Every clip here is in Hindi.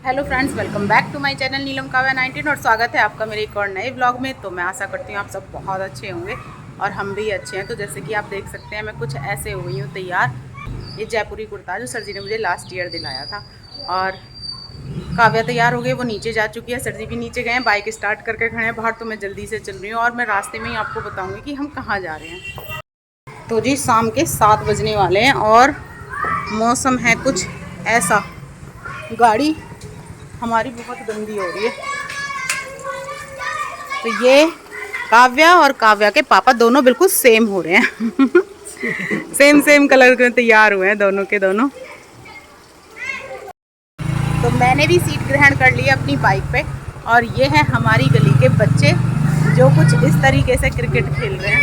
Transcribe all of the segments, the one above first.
Hello friends, welcome back to my channel Neelam Kavya 19 और स्वागत है आपका मेरे एक और नए व्लॉग में। तो मैं आशा करती हूँ आप सब बहुत अच्छे होंगे और हम भी अच्छे हैं। तो जैसे कि आप देख सकते हैं मैं कुछ ऐसे हो गई हूँ तैयार। ये जयपुरी कुर्ता जो सर जी ने मुझे लास्ट ईयर दिलाया था और काव्या तैयार हो गई, वो नीचे जा चुकी है, सर जी भी नीचे गए हैं, बाइक स्टार्ट करके खड़े हैं बाहर। तो मैं जल्दी से चल रही हूँ और मैं रास्ते में ही आपको बताऊँगी कि हम कहाँ जा रहे हैं। तो जी शाम के 7 बजने वाले हैं और मौसम है कुछ ऐसा, गाड़ी हमारी बहुत गंदी हो रही है। तो ये काव्या और काव्या के पापा दोनों बिल्कुल सेम हो रहे हैं सेम कलर के तैयार हुए हैं दोनों के दोनों। तो मैंने भी सीट ग्रहण कर ली अपनी बाइक पे और ये है हमारी गली के बच्चे जो कुछ इस तरीके से क्रिकेट खेल रहे हैं।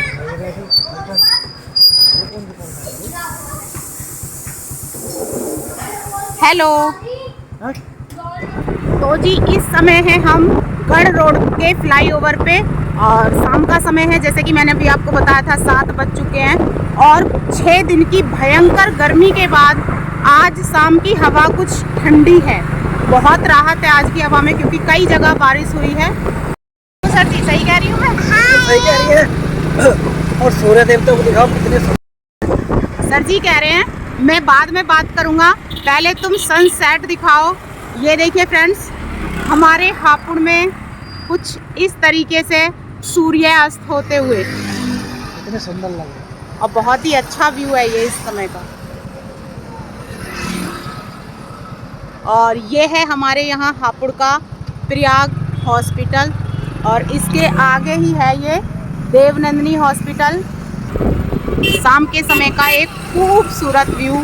हेलो। तो जी इस समय है हम गढ़ रोड के फ्लाईओवर पे और शाम का समय है, जैसे कि मैंने अभी आपको बताया था 7 बज चुके हैं और 6 दिन की भयंकर गर्मी के बाद आज शाम की हवा कुछ ठंडी है। बहुत राहत है आज की हवा में क्योंकि कई जगह बारिश हुई है। तो सर जी सही कह रही हूँ मैं? तो सही कह रही है। और सूर्य देवता को दिखाओ कितने। सर जी कह रहे हैं मैं बाद में बात करूँगा, पहले तुम सनसेट दिखाओ। ये देखिए फ्रेंड्स, हमारे हापुड़ में कुछ इस तरीके से सूर्यास्त होते हुए कितने सुंदर लग रहे हैं और बहुत ही अच्छा व्यू है ये इस समय का। और ये है हमारे यहाँ हापुड़ का प्रयाग हॉस्पिटल और इसके आगे ही है ये देवनंदिनी हॉस्पिटल। शाम के समय का एक खूबसूरत व्यू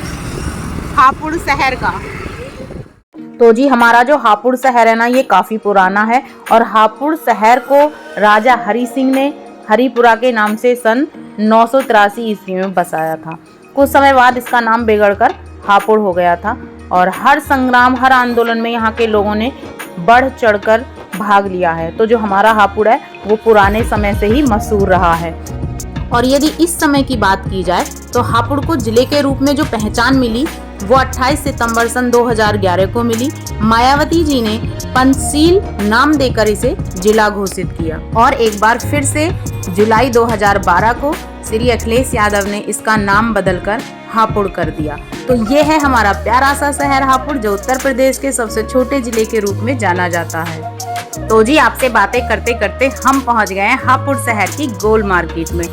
हापुड़ शहर का। तो जी हमारा जो हापुड़ शहर है ना, ये काफ़ी पुराना है और हापुड़ शहर को राजा हरि सिंह ने हरिपुरा के नाम से सन 983 ईस्वी में बसाया था। कुछ समय बाद इसका नाम बिगड़कर हापुड़ हो गया था और हर संग्राम, हर आंदोलन में यहाँ के लोगों ने बढ़ चढ़कर भाग लिया है। तो जो हमारा हापुड़ है वो पुराने समय से ही मशहूर रहा है। और यदि इस समय की बात की जाए तो हापुड़ को जिले के रूप में जो पहचान मिली वो 28 सितंबर सन 2011 को मिली। मायावती जी ने पंचशील नाम देकर इसे जिला घोषित किया और एक बार फिर से जुलाई 2012 को श्री अखिलेश यादव ने इसका नाम बदलकर हापुड़ कर दिया। तो ये है हमारा प्यारा सा शहर हापुड़, जो उत्तर प्रदेश के सबसे छोटे जिले के रूप में जाना जाता है। तो जी आपसे बातें करते करते हम पहुंच गए हैं हापुड़ शहर की गोल मार्केट में।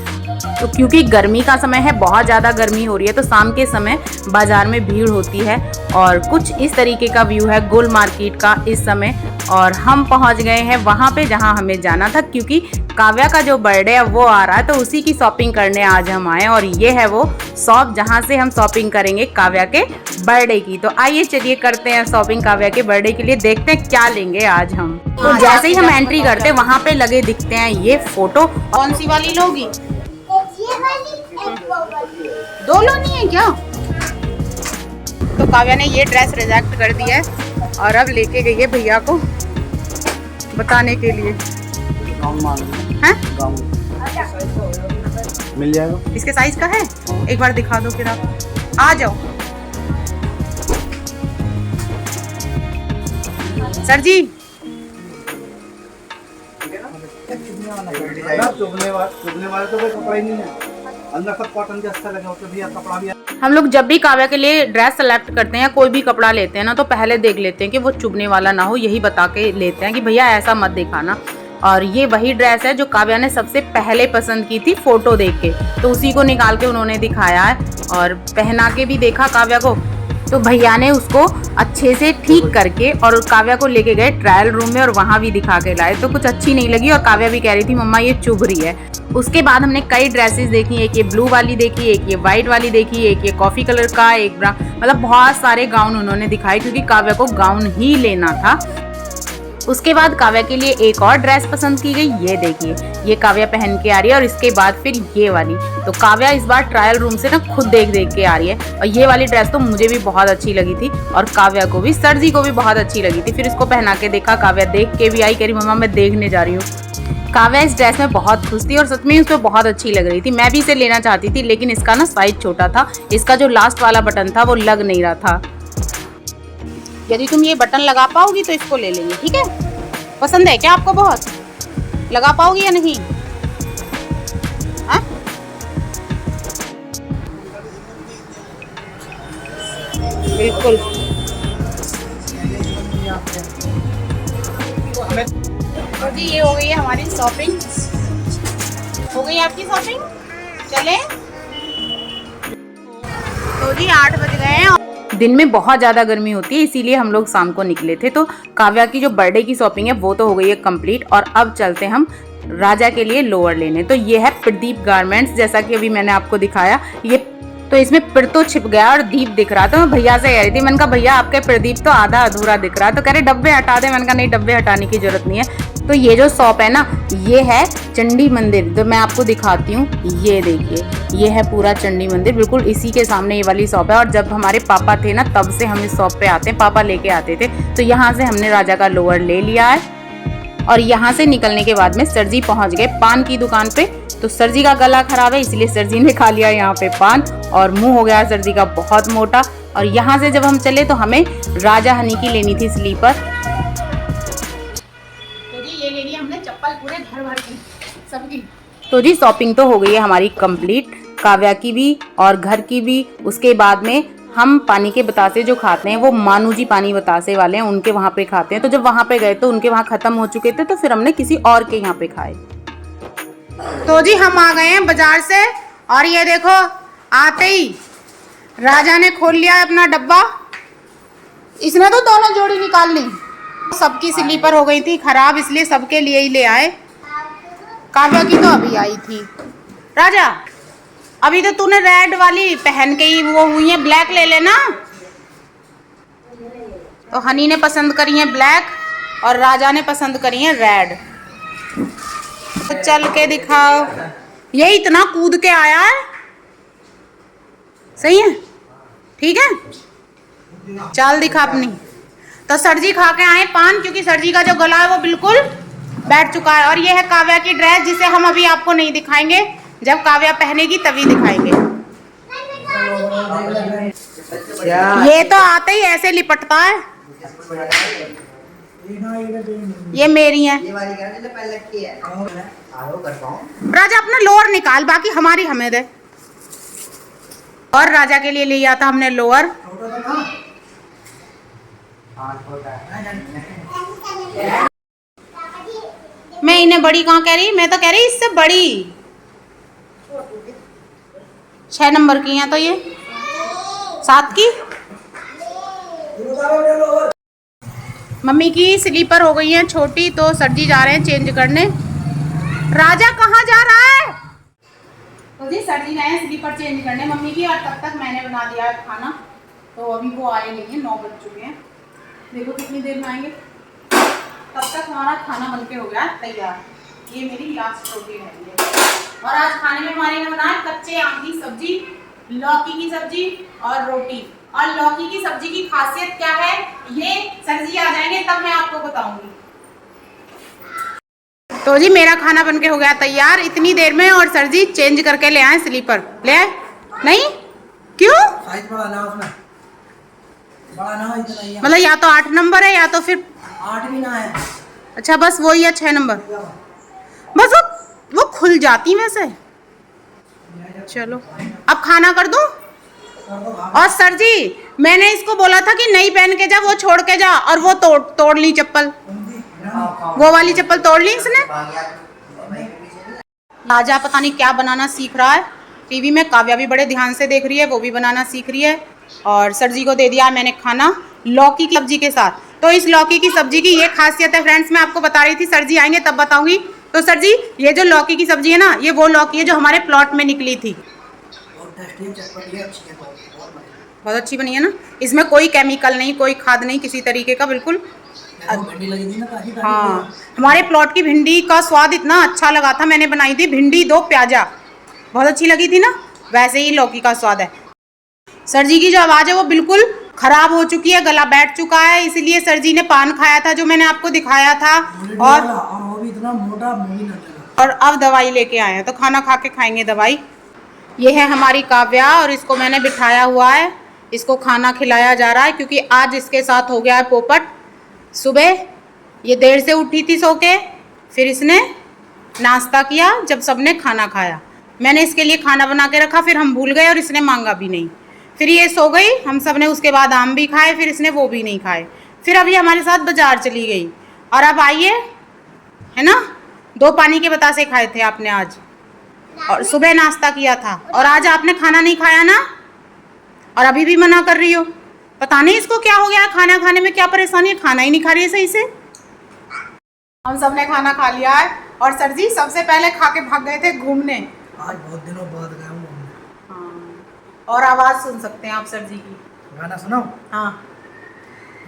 तो क्योंकि गर्मी का समय है, बहुत ज़्यादा गर्मी हो रही है, तो शाम के समय बाजार में भीड़ होती है और कुछ इस तरीके का व्यू है गोल मार्केट का इस समय। और हम पहुंच गए हैं वहां पे जहां हमें जाना था क्योंकि काव्या का जो बर्थडे है वो आ रहा है, तो उसी की शॉपिंग करने आज हम आए और ये है वो शॉप जहां से हम शॉपिंग करेंगे काव्या के बर्थडे की। तो आइए चलिए करते हैं शॉपिंग काव्या के बर्थडे के लिए, देखते हैं क्या लेंगे आज हम। तो जैसे ही हम एंट्री करते हैं वहां पे लगे दिखते हैं ये फोटो। कौन सी वाली लोगी? दो लोनी है क्या? तो काव्या ने ये ड्रेस रिजेक्ट कर दिया है और अब लेके गई है भैया को बताने के लिए। हैं? मिल जाएगा। इसके साइज का है, एक बार दिखा दो फिर आप आ जाओ। सर जी चुभने वाले तो कोई कपड़ा ही नहीं है, अंदर सब कॉटन के अच्छा लगे होते भैया कपड़ा भी। हम लोग जब भी काव्या के लिए ड्रेस सेलेक्ट करते हैं, कोई भी कपड़ा लेते हैं ना, तो पहले देख लेते हैं कि वो चुभने वाला ना हो, यही बता के लेते हैं कि भैया ऐसा मत दिखाना। और ये वही ड्रेस है जो काव्या ने सबसे पहले पसंद की थी फोटो देख के, तो उसी को निकाल के उन्होंने दिखाया है और पहना के भी देखा काव्या को। तो भैया ने उसको अच्छे से ठीक करके और काव्या को लेके गए ट्रायल रूम में और वहाँ भी दिखा के लाए, तो कुछ अच्छी नहीं लगी और काव्या भी कह रही थी मम्मा ये चुभ रही है। उसके बाद हमने कई ड्रेसेस देखी, एक ये ब्लू वाली देखी, एक ये वाइट वाली देखी, एक ये कॉफी कलर का, एक ब्राउन, मतलब बहुत सारे गाउन उन्होंने दिखाए क्योंकि काव्या को गाउन ही लेना था। उसके बाद काव्या के लिए एक और ड्रेस पसंद की गई, ये देखिए ये काव्या पहन के आ रही है और इसके बाद फिर ये वाली। तो काव्या इस बार ट्रायल रूम से ना खुद देख देख के आ रही है और ये वाली ड्रेस तो मुझे भी बहुत अच्छी लगी थी और काव्या को भी, सर जी को भी बहुत अच्छी लगी थी। फिर इसको पहना के देखा, काव्या देख के भी आई, कह रही मम्मा मैं देखने जा रही हूँ। काव्या इस ड्रेस में बहुत खुश थी और सच में उसको बहुत अच्छी लग रही थी। मैं भी इसे लेना चाहती थी लेकिन इसका ना साइज छोटा था, इसका जो लास्ट वाला बटन था वो लग नहीं रहा था। यदि तुम ये बटन लगा पाओगी तो इसको ले लेंगे, ठीक है? पसंद है क्या आपको बहुत? लगा पाओगी या नहीं? हाँ? बिल्कुल। तो जी ये हो गई है हमारी शॉपिंग। हो गई आपकी शॉपिंग? चले? तो जी 8 बज गए हैं। दिन में बहुत ज़्यादा गर्मी होती है, इसीलिए हम लोग शाम को निकले थे। तो काव्या की जो बर्थडे की शॉपिंग है वो तो हो गई है कंप्लीट, और अब चलते हम राजा के लिए लोअर लेने। तो ये है प्रदीप गारमेंट्स, जैसा कि अभी मैंने आपको दिखाया। ये तो इसमें प्र तो छिप गया और दीप दिख रहा। तो मैं भैया से कह रही थी, मैंने कहा भैया आपके प्रदीप तो आधा अधूरा दिख रहा है। तो कह रहे डब्बे हटा दे। मैंने कहा नहीं, डब्बे हटाने की जरूरत नहीं है। तो ये जो शॉप है ना, ये है चंडी मंदिर। तो मैं आपको दिखाती हूँ, ये देखिए, ये है पूरा चंडी मंदिर, बिल्कुल इसी के सामने ये वाली शॉप है। और जब हमारे पापा थे ना, तब से हम इस शॉप पे आते हैं, पापा लेके आते थे। तो यहाँ से हमने राजा का लोअर ले लिया है। और यहाँ से निकलने के बाद में सर जी पहुँच गए पान की दुकान पे। तो सर जी का गला खराब है, इसलिए सर जी ने खा लिया यहाँ पे पान, और मुंह हो गया सर जी का बहुत मोटा। और यहाँ से जब हम चले तो हमें राजा हनी की लेनी थी स्लीपर। तो जी ये ले ली हमने चप्पल पूरे घर भर की सबकी। तो जी शॉपिंग तो हो गई है हमारी कंप्लीट, काव्या की भी और घर की भी। उसके बाद में हम पानी के बतासे जो खाते हैं वो मानू जी पानी बतासे वाले हैं, उनके वहाँ पे खाते हैं। तो जब वहाँ पे गए तो उनके वहाँ खत्म हो चुके थे, तो फिर हमने किसी और के यहाँ पे खाए। तो जी हम आ गए हैं बाजार से, और ये देखो आते ही राजा ने खोल लिया है अपना डब्बा। इसने तो दोनों जोड़ी निकाल ली। सबकी स्लीपर हो गई थी खराब, इसलिए सबके लिए ही ले आए। काव्या की तो अभी आई थी। राजा अभी तो तूने रेड वाली पहन के ही वो हुई है, ब्लैक ले लेना। तो हनी ने पसंद करी है ब्लैक, और राजा ने पसंद करी है रेड। तो चल के दिखाओ। ये इतना कूद के आया है, सही है, ठीक है, चल दिखा अपनी। तो सर जी खा के आए पान, क्योंकि सर जी का जो गला है वो बिल्कुल बैठ चुका है। और ये है काव्या की ड्रेस, जिसे हम अभी आपको नहीं दिखाएंगे, जब काव्या पहनेगी तभी दिखाएंगे। ये तो आते ही ऐसे लिपटता है। ये मेरी है। राजा अपना लोअर निकाल, बाकी हमारी हमें दे। और राजा के लिए लिया था हमने लोअर। मैं इन्हें बड़ी कहाँ कह रही, मैं तो कह रही इससे बड़ी 6 नंबर की है। तो ये 7 की। मम्मी की स्लीपर हो गई है छोटी, तो सर जी जा रहे हैं चेंज करने। राजा कहाँ जा रहा है? तो जी सर जी गए हैं स्लीपर चेंज करने मम्मी की, और तब तक मैंने बना दिया है खाना। तो अभी वो आए नहीं है, 9 बज चुके हैं। देखो कितनी देर में आएंगे। तब तक हमारा खाना बनके हो गया तैयार। ये मेरी लास्ट रोटी है। और आज खाने में हमारे ने बनाया कच्चे आम की सब्जी, लौकी की सब्जी और रोटी। और लौकी की सब्जी की खासियत क्या है, ये सर जी आ जाएंगे तब मैं आपको बताऊंगी। तो जी मेरा खाना बनके हो गया तैयार इतनी देर में, और सर जी चेंज करके ले आए स्लीपर। ले आए? नहीं क्यों? साइज बड़ा ना उसमें, बड़ा ना इतना ही है। मतलब या तो 8 नंबर है या तो फिर 8 भी ना है। अच्छा बस वही है 6 नंबर। बस वो खुल जाती वैसे। चलो अब खाना कर दूं। और सर जी मैंने इसको बोला था कि नहीं पहन के जा, वो छोड़ के जा, और वो तोड़ ली चप्पल। वो वाली चप्पल तोड़ ली इसने। राजा पता नहीं क्या बनाना सीख रहा है टीवी में। काव्या भी बड़े ध्यान से देख रही है, वो भी बनाना सीख रही है। और सर जी को दे दिया मैंने खाना लौकी की सब्जी के साथ। तो इस लौकी की सब्जी की ये खासियत है फ्रेंड्स, मैं आपको बता रही थी, सर जी आएंगे तब बताऊंगी। तो सर जी ये जो लौकी की सब्जी है ना, ये वो लौकी है जो हमारे प्लॉट में निकली थी। बहुत अच्छी बनी है ना, इसमें कोई केमिकल नहीं, कोई खाद नहीं किसी तरीके का, बिल्कुल। हाँ हमारे प्लॉट की भिंडी का स्वाद इतना अच्छा लगा था, मैंने बनाई थी भिंडी 2 प्याजा, बहुत अच्छी लगी थी ना। वैसे ही लौकी का स्वाद है। सर जी की जो आवाज़ है वो बिल्कुल खराब हो चुकी है, गला बैठ चुका है, इसलिए सर जी ने पान खाया था जो मैंने आपको दिखाया था, और वो भी इतना मोटा मुंह ना और अब दवाई लेके आए हैं। तो खाना खा के खाएंगे दवाई। ये है हमारी काव्या, और इसको मैंने बिठाया हुआ है, इसको खाना खिलाया जा रहा है क्योंकि आज इसके साथ हो गया है पोपट। सुबह ये देर से उठी थी सो के, फिर इसने नाश्ता किया जब सबने खाना खाया। मैंने इसके लिए खाना बना के रखा, फिर हम भूल गए और इसने मांगा भी नहीं। फिर ये सो गई, हम सब ने उसके बाद आम भी खाए, फिर इसने वो भी नहीं खाए। फिर अभी हमारे साथ बाजार चली गई और अब आइए, है ना, 2 पानी के बतासे खाए थे आपने आज, और सुबह नाश्ता किया था, और आज आपने खाना नहीं खाया ना, और अभी भी मना कर रही हो। पता नहीं इसको क्या हो गया है, खाना खाने में क्या परेशानी है, खाना ही नहीं खा रही है सही से। हम सब ने खाना खा लिया है और सर जी सबसे पहले खा के भाग गए थे घूमने। आज बहुत दिनों बाद गया हूँ घूमने। हाँ, और आवाज़ सुन सकते हैं आप सर जी की। गाना सुनाओ। हाँ,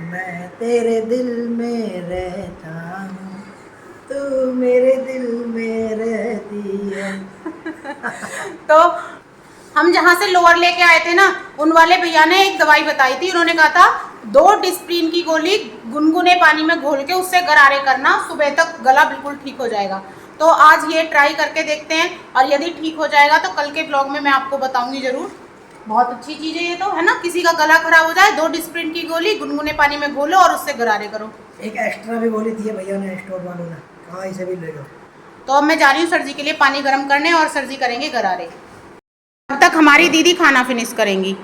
मैं तेरे दिल में रहता हूँ, तू मेरे दिल में रहती है। तो हम जहाँ से लोअर लेके आए थे ना, उन वाले भैया ने एक दवाई बताई थी। उन्होंने कहा था 2 डिस्प्रिन की गोली गुनगुने पानी में घोल के उससे गरारे करना, सुबह तक गला बिल्कुल ठीक हो जाएगा। तो आज ये ट्राई करके देखते हैं, और यदि ठीक हो जाएगा तो कल के ब्लॉग में मैं आपको बताऊंगी ज़रूर। बहुत अच्छी चीज़ है ये तो, है ना। किसी का गला खराब हो जाए, 2 डिस्प्रिन की गोली गुनगुने पानी में घोलो और उससे गरारे करो। एक एक्स्ट्रा भी गोली दी है भैया ने, स्टोर वालों ने कहा इसे भी ले लो। तो अब मैं जा रही हूँ सर जी के लिए पानी गर्म करने, और सर जी करेंगे गरारे। तब तक हमारी दीदी खाना फिनिश करेंगी।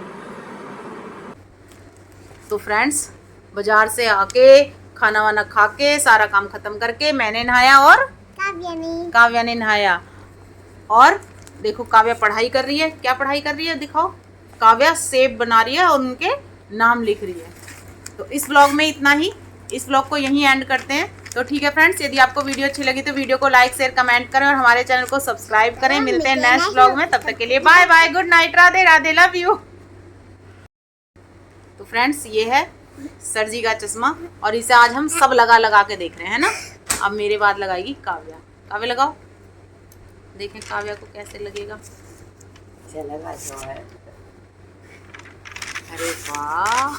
तो फ्रेंड्स, बाजार से आके खाना वाना खा के सारा काम खत्म करके मैंने नहाया और काव्या ने नहाया। और देखो काव्या पढ़ाई कर रही है। क्या पढ़ाई कर रही है दिखाओ। काव्या सेब बना रही है और उनके नाम लिख रही है। तो इस ब्लॉग में इतना ही, इस ब्लॉग को यहीं एंड करते हैं। तो ठीक है फ्रेंड्स, यदि आपको वीडियो अच्छी लगी तो वीडियो को लाइक शेयर कमेंट करें और हमारे चैनल को सब्सक्राइब करें। मिलते हैं नेक्स्ट ब्लॉग में, तब तक के लिए bye bye, good night, Radhe Radhe, love you. तो फ्रेंड्स, ये है सर जी का चश्मा, और इसे आज हम सब लगा लगा के देख रहे हैं ना। अब मेरे बाद लगाएगी काव्या। काव्या लगाओ, देखें काव्या को कैसे लगेगा। चलेगा जो है। अरे वाह।